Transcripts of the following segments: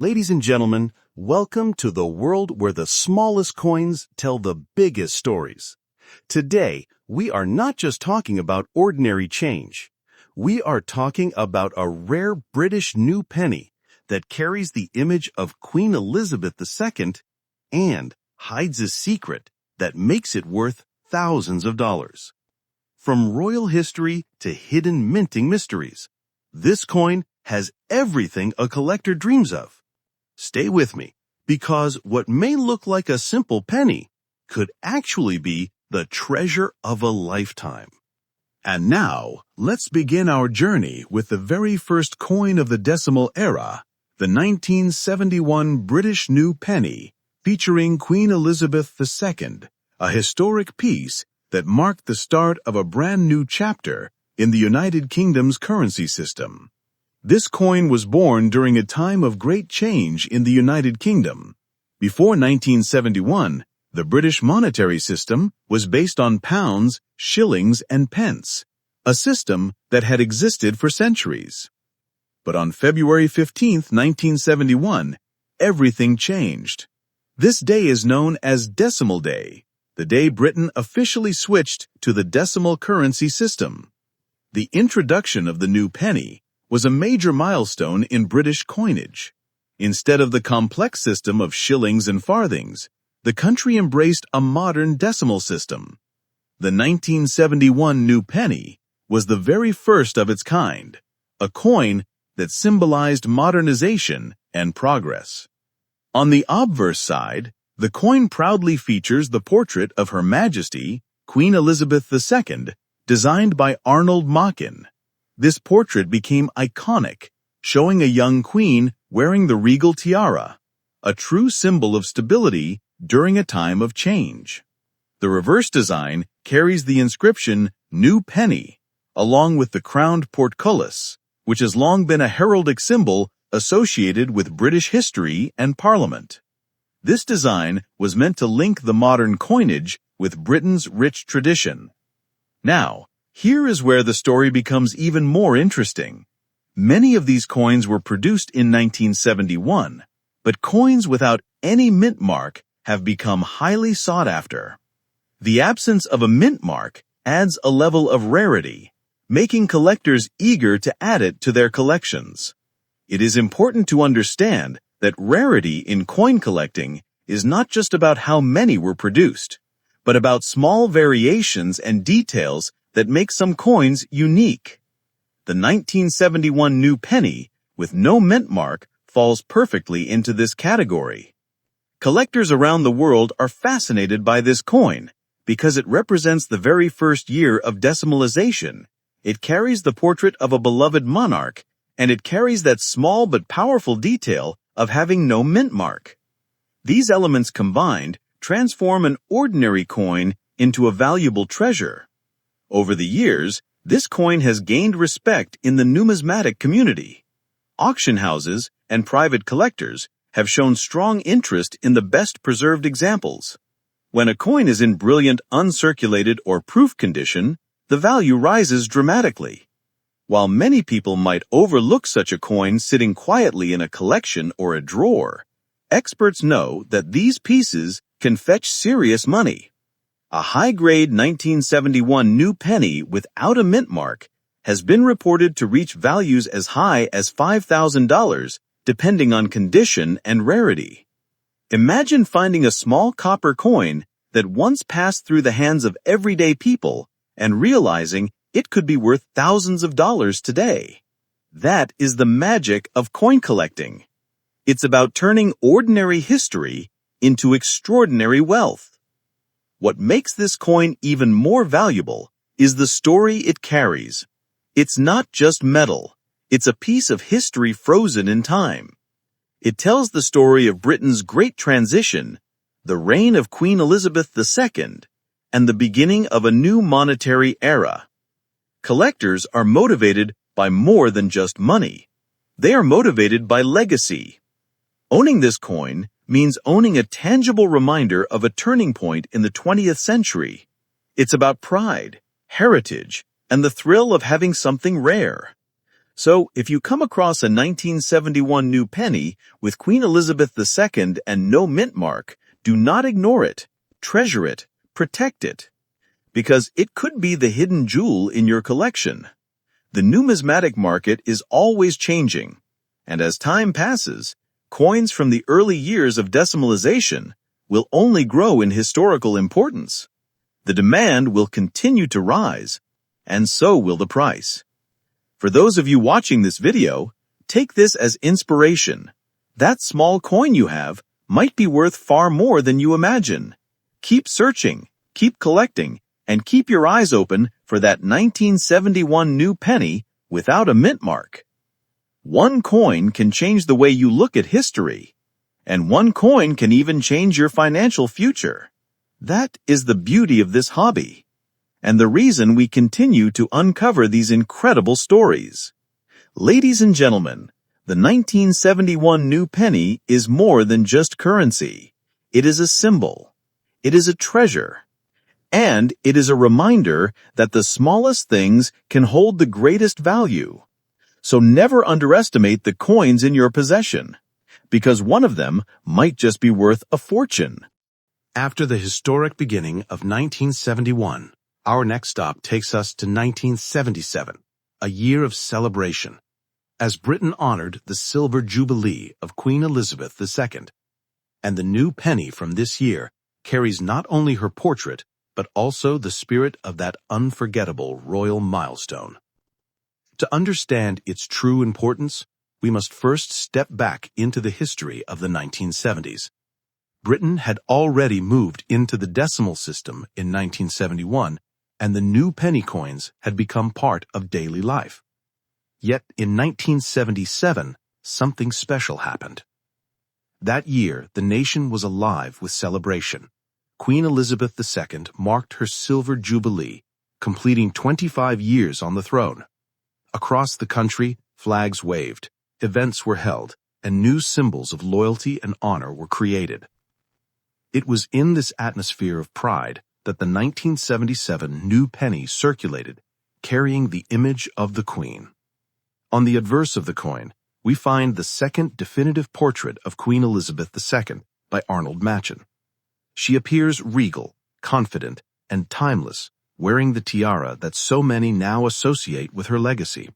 Ladies and gentlemen, welcome to the world where the smallest coins tell the biggest stories. Today, we are not just talking about ordinary change. We are talking about a rare British new penny that carries the image of Queen Elizabeth II and hides a secret that makes it worth thousands of dollars. From royal history to hidden minting mysteries, this coin has everything a collector dreams of. Stay with me, because what may look like a simple penny could actually be the treasure of a lifetime. And now, let's begin our journey with the very first coin of the decimal era, the 1971 British New Penny, featuring Queen Elizabeth II, a historic piece that marked the start of a brand new chapter in the United Kingdom's currency system. This coin was born during a time of great change in the United Kingdom. Before 1971, the British monetary system was based on pounds, shillings, and pence, a system that had existed for centuries. But on February 15, 1971, everything changed. This day is known as Decimal Day, the day Britain officially switched to the decimal currency system. The introduction of the new penny was a major milestone in British coinage. Instead of the complex system of shillings and farthings, the country embraced a modern decimal system. The 1971 new penny was the very first of its kind, a coin that symbolized modernization and progress. On the obverse side, the coin proudly features the portrait of Her Majesty, Queen Elizabeth II, designed by Arnold Machin. This portrait became iconic, showing a young queen wearing the regal tiara, a true symbol of stability during a time of change. The reverse design carries the inscription New Penny, along with the crowned portcullis, which has long been a heraldic symbol associated with British history and Parliament. This design was meant to link the modern coinage with Britain's rich tradition. Now, here is where the story becomes even more interesting. Many of these coins were produced in 1971, but coins without any mint mark have become highly sought after. The absence of a mint mark adds a level of rarity, making collectors eager to add it to their collections. It is important to understand that rarity in coin collecting is not just about how many were produced, but about small variations and details that make some coins unique. The 1971 new penny, with no mint mark, falls perfectly into this category. Collectors around the world are fascinated by this coin because it represents the very first year of decimalization. It carries the portrait of a beloved monarch, and it carries that small but powerful detail of having no mint mark. These elements combined transform an ordinary coin into a valuable treasure. Over the years, this coin has gained respect in the numismatic community. Auction houses and private collectors have shown strong interest in the best-preserved examples. When a coin is in brilliant uncirculated or proof condition, the value rises dramatically. While many people might overlook such a coin sitting quietly in a collection or a drawer, experts know that these pieces can fetch serious money. A high-grade 1971 new penny without a mint mark has been reported to reach values as high as $5,000, depending on condition and rarity. Imagine finding a small copper coin that once passed through the hands of everyday people and realizing it could be worth thousands of dollars today. That is the magic of coin collecting. It's about turning ordinary history into extraordinary wealth. What makes this coin even more valuable is the story it carries. It's not just metal. It's a piece of history frozen in time. It tells the story of Britain's great transition, the reign of Queen Elizabeth II, and the beginning of a new monetary era. Collectors are motivated by more than just money. They are motivated by legacy. Owning this coin means owning a tangible reminder of a turning point in the 20th century. It's about pride, heritage, and the thrill of having something rare. So, if you come across a 1971 new penny with Queen Elizabeth II and no mint mark, do not ignore it. Treasure it. Protect it. Because it could be the hidden jewel in your collection. The numismatic market is always changing, and as time passes, coins from the early years of decimalization will only grow in historical importance. The demand will continue to rise, and so will the price. For those of you watching this video, take this as inspiration. That small coin you have might be worth far more than you imagine. Keep searching, keep collecting, and keep your eyes open for that 1971 new penny without a mint mark. One coin can change the way you look at history, and one coin can even change your financial future. That is the beauty of this hobby, and the reason we continue to uncover these incredible stories. Ladies and gentlemen, the 1971 new penny is more than just currency. It is a symbol. It is a treasure. And it is a reminder that the smallest things can hold the greatest value. So never underestimate the coins in your possession, because one of them might just be worth a fortune. After the historic beginning of 1971, our next stop takes us to 1977, a year of celebration, as Britain honored the Silver Jubilee of Queen Elizabeth II. And the new penny from this year carries not only her portrait, but also the spirit of that unforgettable royal milestone. To understand its true importance, we must first step back into the history of the 1970s. Britain had already moved into the decimal system in 1971, and the new penny coins had become part of daily life. Yet in 1977, something special happened. That year, the nation was alive with celebration. Queen Elizabeth II marked her Silver Jubilee, completing 25 years on the throne. Across the country, flags waved, events were held, and new symbols of loyalty and honor were created. It was in this atmosphere of pride that the 1977 new penny circulated, carrying the image of the Queen. On the obverse of the coin, we find the second definitive portrait of Queen Elizabeth II by Arnold Machen. She appears regal, confident, and timeless, wearing the tiara that so many now associate with her legacy.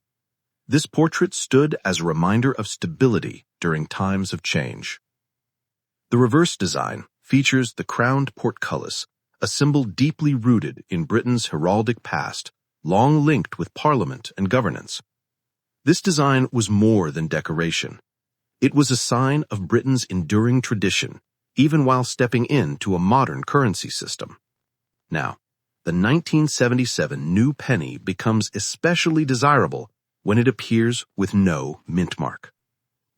This portrait stood as a reminder of stability during times of change. The reverse design features the crowned portcullis, a symbol deeply rooted in Britain's heraldic past, long linked with parliament and governance. This design was more than decoration. It was a sign of Britain's enduring tradition, even while stepping into a modern currency system. Now, the 1977 new penny becomes especially desirable when it appears with no mint mark.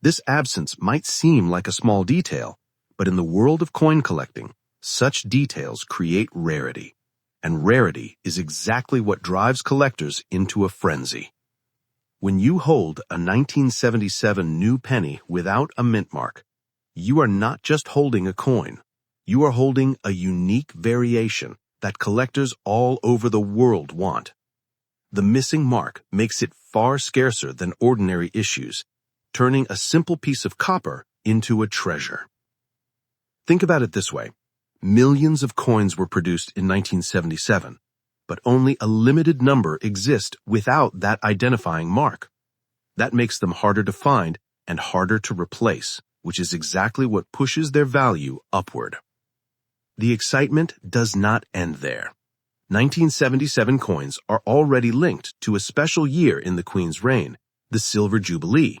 This absence might seem like a small detail, but in the world of coin collecting, such details create rarity, and rarity is exactly what drives collectors into a frenzy. When you hold a 1977 new penny without a mint mark, you are not just holding a coin. You are holding a unique variation that collectors all over the world want. The missing mark makes it far scarcer than ordinary issues, turning a simple piece of copper into a treasure. Think about it this way. Millions of coins were produced in 1977, but only a limited number exist without that identifying mark. That makes them harder to find and harder to replace, which is exactly what pushes their value upward. The excitement does not end there. 1977 coins are already linked to a special year in the Queen's reign, the Silver Jubilee.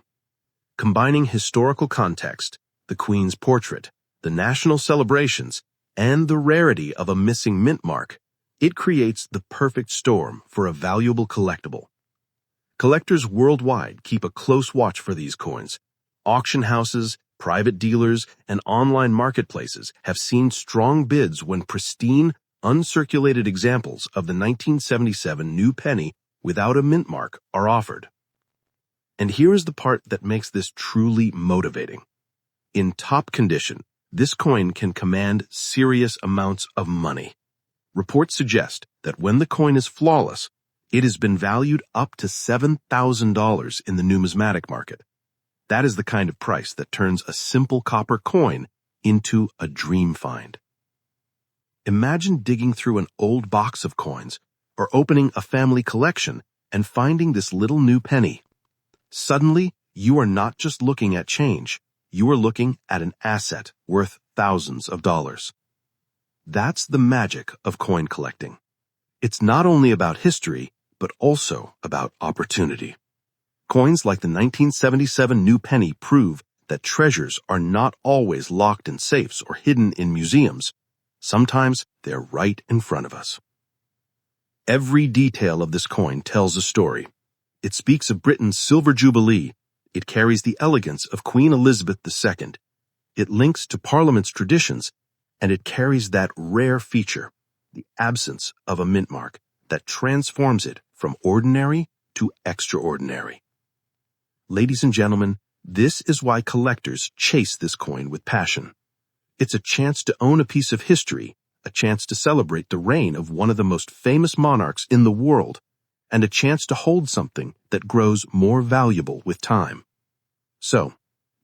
Combining historical context, the Queen's portrait, the national celebrations, and the rarity of a missing mint mark, it creates the perfect storm for a valuable collectible. Collectors worldwide keep a close watch for these coins. Auction houses, private dealers, and online marketplaces have seen strong bids when pristine, uncirculated examples of the 1977 new penny without a mint mark are offered. And here is the part that makes this truly motivating. In top condition, this coin can command serious amounts of money. Reports suggest that when the coin is flawless, It has been valued up to $7,000 in the numismatic market. That is the kind of price that turns a simple copper coin into a dream find. Imagine digging through an old box of coins or opening a family collection and finding this little new penny. Suddenly, you are not just looking at change, you are looking at an asset worth thousands of dollars. That's the magic of coin collecting. It's not only about history, but also about opportunity. Coins like the 1977 new penny prove that treasures are not always locked in safes or hidden in museums. Sometimes they're right in front of us. Every detail of this coin tells a story. It speaks of Britain's Silver Jubilee. It carries the elegance of Queen Elizabeth II. It links to Parliament's traditions, and it carries that rare feature, the absence of a mint mark, that transforms it from ordinary to extraordinary. Ladies and gentlemen, this is why collectors chase this coin with passion. It's a chance to own a piece of history, a chance to celebrate the reign of one of the most famous monarchs in the world, and a chance to hold something that grows more valuable with time. So,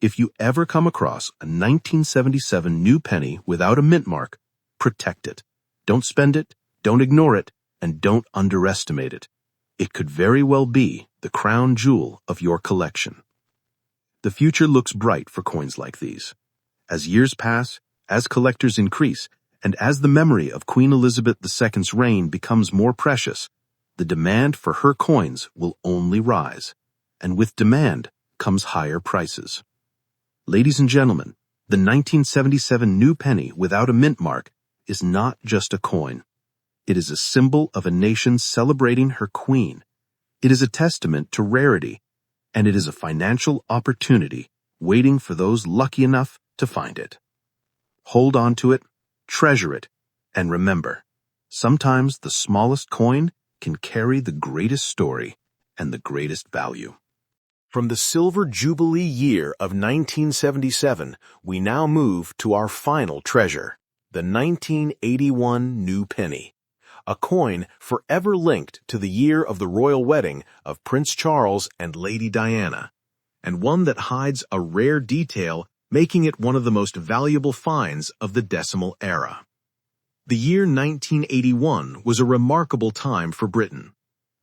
if you ever come across a 1977 new penny without a mint mark, protect it. Don't spend it, don't ignore it, and don't underestimate it. It could very well be the crown jewel of your collection. The future looks bright for coins like these. As years pass, as collectors increase, and as the memory of Queen Elizabeth II's reign becomes more precious, the demand for her coins will only rise. And with demand comes higher prices. Ladies and gentlemen, the 1977 new penny without a mint mark is not just a coin. It is a symbol of a nation celebrating her queen. It is a testament to rarity, and it is a financial opportunity waiting for those lucky enough to find it. Hold on to it, treasure it, and remember, sometimes the smallest coin can carry the greatest story and the greatest value. From the Silver Jubilee year of 1977, we now move to our final treasure, the 1981 new penny, a coin forever linked to the year of the royal wedding of Prince Charles and Lady Diana, and one that hides a rare detail, making it one of the most valuable finds of the decimal era. The year 1981 was a remarkable time for Britain.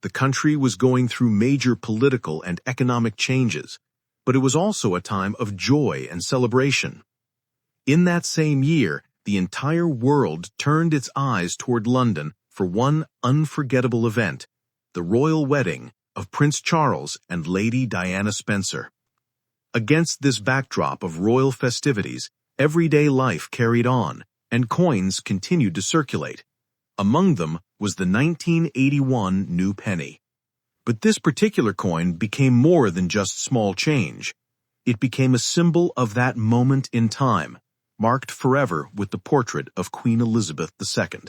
The country was going through major political and economic changes, but it was also a time of joy and celebration. In that same year, the entire world turned its eyes toward London for one unforgettable event, the royal wedding of Prince Charles and Lady Diana Spencer. Against this backdrop of royal festivities, everyday life carried on, and coins continued to circulate. Among them was the 1981 new penny. But this particular coin became more than just small change. It became a symbol of that moment in time, marked forever with the portrait of Queen Elizabeth II.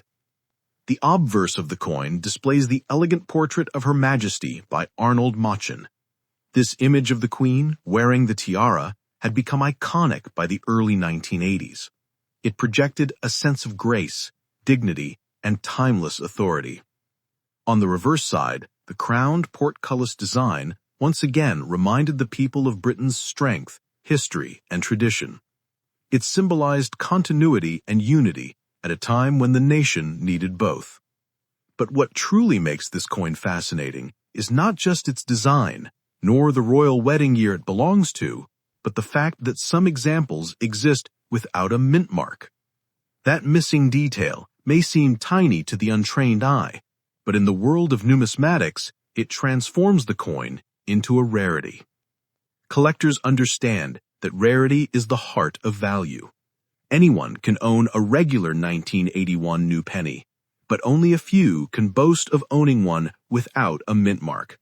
The obverse of the coin displays the elegant portrait of Her Majesty by Arnold Machen. This image of the Queen, wearing the tiara, had become iconic by the early 1980s. It projected a sense of grace, dignity, and timeless authority. On the reverse side, the crowned portcullis design once again reminded the people of Britain's strength, history, and tradition. It symbolized continuity and unity at a time when the nation needed both. But what truly makes this coin fascinating is not just its design, nor the royal wedding year it belongs to, but the fact that some examples exist without a mint mark. That missing detail may seem tiny to the untrained eye, but in the world of numismatics, it transforms the coin into a rarity. Collectors understand that rarity is the heart of value. Anyone can own a regular 1981 new penny, but only a few can boast of owning one without a mint mark.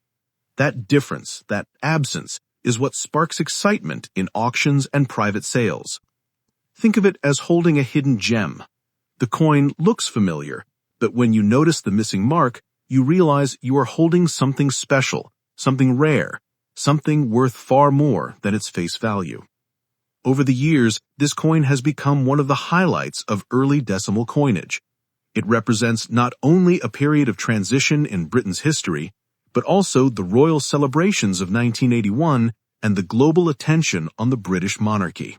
That difference, that absence, is what sparks excitement in auctions and private sales. Think of it as holding a hidden gem. The coin looks familiar, but when you notice the missing mark, you realize you are holding something special, something rare, something worth far more than its face value. Over the years, this coin has become one of the highlights of early decimal coinage. It represents not only a period of transition in Britain's history, but also the royal celebrations of 1981 and the global attention on the British monarchy.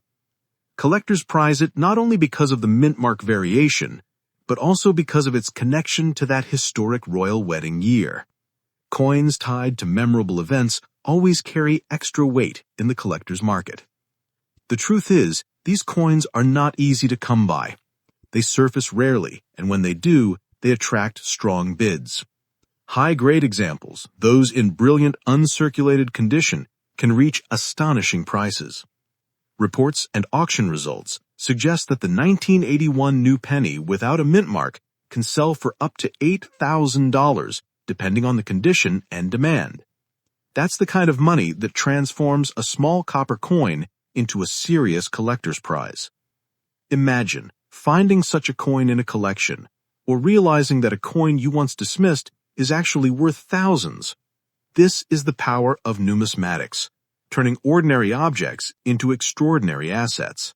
Collectors prize it not only because of the mintmark variation, but also because of its connection to that historic royal wedding year. Coins tied to memorable events always carry extra weight in the collector's market. The truth is, these coins are not easy to come by. They surface rarely, and when they do, they attract strong bids. High-grade examples, those in brilliant uncirculated condition, can reach astonishing prices. Reports and auction results suggest that the 1981 new penny without a mint mark can sell for up to $8,000, depending on the condition and demand. That's the kind of money that transforms a small copper coin into a serious collector's prize. Imagine finding such a coin in a collection, or realizing that a coin you once dismissed is actually worth thousands. This is the power of numismatics, turning ordinary objects into extraordinary assets.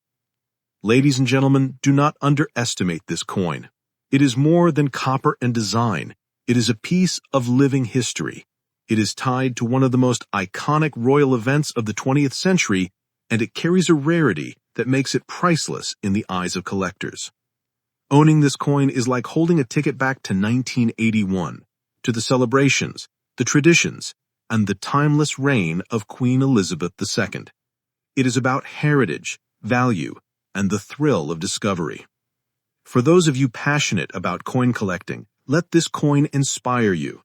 Ladies and gentlemen, do not underestimate this coin. It is more than copper and design. It is a piece of living history. It is tied to one of the most iconic royal events of the 20th century, and it carries a rarity that makes it priceless in the eyes of collectors. Owning this coin is like holding a ticket back to 1981, to the celebrations, the traditions, and the timeless reign of Queen Elizabeth II. It is about heritage, value, and the thrill of discovery. For those of you passionate about coin collecting, let this coin inspire you.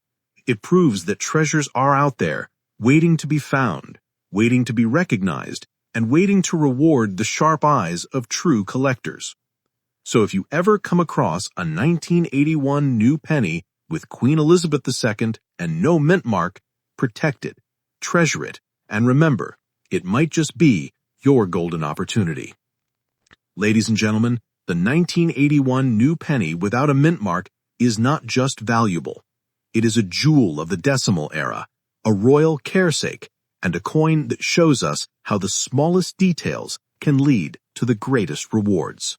It proves that treasures are out there, waiting to be found, waiting to be recognized, and waiting to reward the sharp eyes of true collectors. So if you ever come across a 1981 new penny with Queen Elizabeth II and no mint mark, protect it, treasure it, and remember, it might just be your golden opportunity. Ladies and gentlemen, the 1981 new penny without a mint mark is not just valuable. It is a jewel of the decimal era, a royal kearsake, and a coin that shows us how the smallest details can lead to the greatest rewards.